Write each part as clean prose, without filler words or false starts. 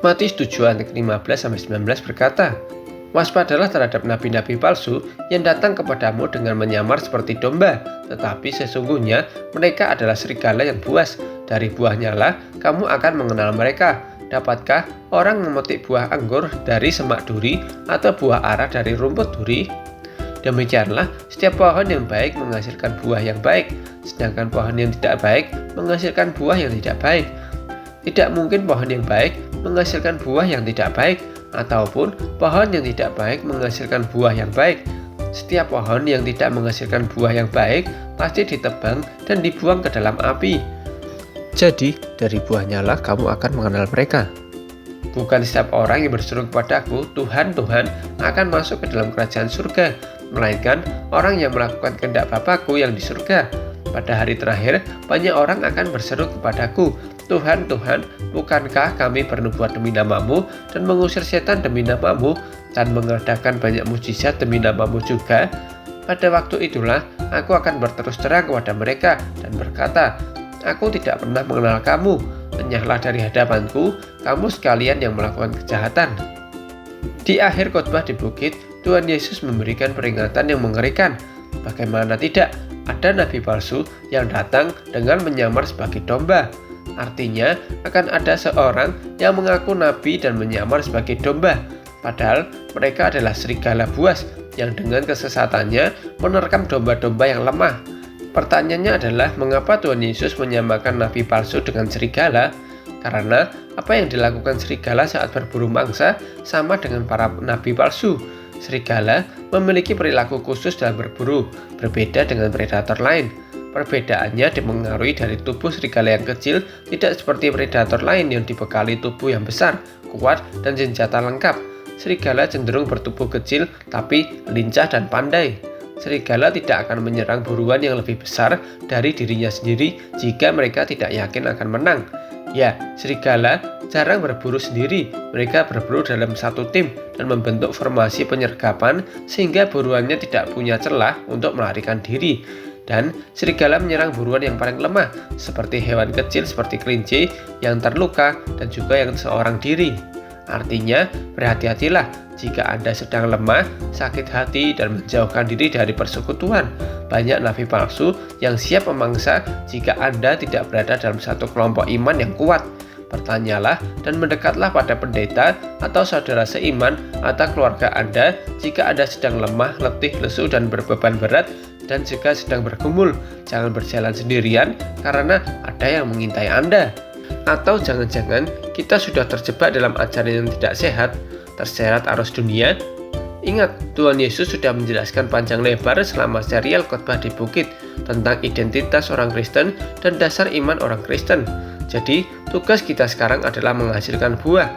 Matius 7 ayat 15-19 berkata, "Waspadalah terhadap nabi-nabi palsu yang datang kepadamu dengan menyamar seperti domba, tetapi sesungguhnya mereka adalah serigala yang buas. Dari buahnya lah kamu akan mengenal mereka. Dapatkah orang memetik buah anggur dari semak duri atau buah ara dari rumput duri? Demikianlah setiap pohon yang baik menghasilkan buah yang baik, sedangkan pohon yang tidak baik menghasilkan buah yang tidak baik. Tidak mungkin pohon yang baik menghasilkan buah yang tidak baik, ataupun pohon yang tidak baik menghasilkan buah yang baik. Setiap pohon yang tidak menghasilkan buah yang baik pasti ditebang dan dibuang ke dalam api. Jadi, dari buahnya lah kamu akan mengenal mereka." Bukan setiap orang yang berseru kepadaku, "Tuhan, Tuhan," akan masuk ke dalam kerajaan surga, melainkan orang yang melakukan kehendak Bapa-Ku yang di surga. Pada hari terakhir, banyak orang akan berseru kepadaku, "Tuhan, Tuhan, bukankah kami bernubuat demi nama-Mu dan mengusir setan demi nama-Mu dan mengadakan banyak mujizat demi nama-Mu juga?" Pada waktu itulah aku akan berterus terang kepada mereka dan berkata, "Aku tidak pernah mengenal kamu. Enyahlah dari hadapanku, kamu sekalian yang melakukan kejahatan." Di akhir khotbah di bukit, Tuhan Yesus memberikan peringatan yang mengerikan. Bagaimana tidak, ada nabi palsu yang datang dengan menyamar sebagai domba. Artinya, akan ada seorang yang mengaku nabi dan menyamar sebagai domba, padahal mereka adalah serigala buas yang dengan kesesatannya menerkam domba-domba yang lemah. Pertanyaannya adalah, mengapa Tuhan Yesus menyamakan nabi palsu dengan serigala? Karena apa yang dilakukan serigala saat berburu mangsa sama dengan para nabi palsu. Serigala memiliki perilaku khusus dalam berburu, berbeda dengan predator lain. Perbedaannya dipengaruhi dari tubuh serigala yang kecil, tidak seperti predator lain yang dibekali tubuh yang besar, kuat, dan senjata lengkap. Serigala cenderung bertubuh kecil tapi lincah dan pandai. Serigala tidak akan menyerang buruan yang lebih besar dari dirinya sendiri jika mereka tidak yakin akan menang. Ya, serigala jarang berburu sendiri. Mereka berburu dalam satu tim dan membentuk formasi penyergapan sehingga buruannya tidak punya celah untuk melarikan diri. Dan serigala menyerang buruan yang paling lemah, seperti hewan kecil seperti kelinci yang terluka dan juga yang seorang diri. Artinya, berhati-hatilah jika Anda sedang lemah, sakit hati, dan menjauhkan diri dari persekutuan. Banyak nabi palsu yang siap memangsa jika Anda tidak berada dalam satu kelompok iman yang kuat. Bertanyalah dan mendekatlah pada pendeta atau saudara seiman atau keluarga Anda jika Anda sedang lemah, letih, lesu, dan berbeban berat, dan jika sedang bergumul. Jangan berjalan sendirian karena ada yang mengintai Anda. Atau jangan-jangan kita sudah terjebak dalam ajaran yang tidak sehat, terseret arus dunia. Ingat, Tuhan Yesus sudah menjelaskan panjang lebar selama serial khotbah di bukit tentang identitas orang Kristen dan dasar iman orang Kristen. Jadi, tugas kita sekarang adalah menghasilkan buah.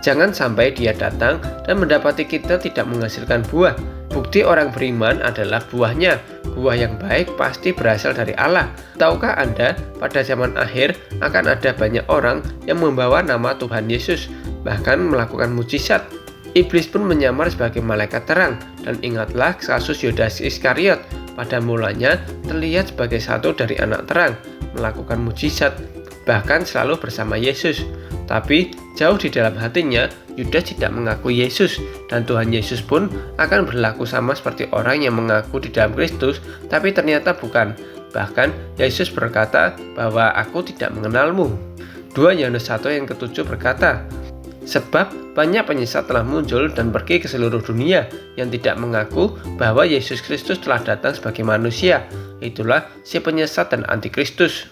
Jangan sampai Dia datang dan mendapati kita tidak menghasilkan buah. Bukti orang beriman adalah buahnya. Buah yang baik pasti berasal dari Allah. Tahukah Anda, pada zaman akhir akan ada banyak orang yang membawa nama Tuhan Yesus, bahkan melakukan mujizat. Iblis pun menyamar sebagai malaikat terang, dan ingatlah kasus Yudas Iskariot. Pada mulanya terlihat sebagai satu dari anak terang, melakukan mujizat, bahkan selalu bersama Yesus. Tapi jauh di dalam hatinya, Yudas tidak mengakui Yesus, dan Tuhan Yesus pun akan berlaku sama seperti orang yang mengaku di dalam Kristus, tapi ternyata bukan. Bahkan Yesus berkata bahwa aku tidak mengenalmu. 2 Yohanes 1 yang ke-7 berkata, "Sebab banyak penyesat telah muncul dan pergi ke seluruh dunia yang tidak mengaku bahwa Yesus Kristus telah datang sebagai manusia. Itulah si penyesat dan antikristus."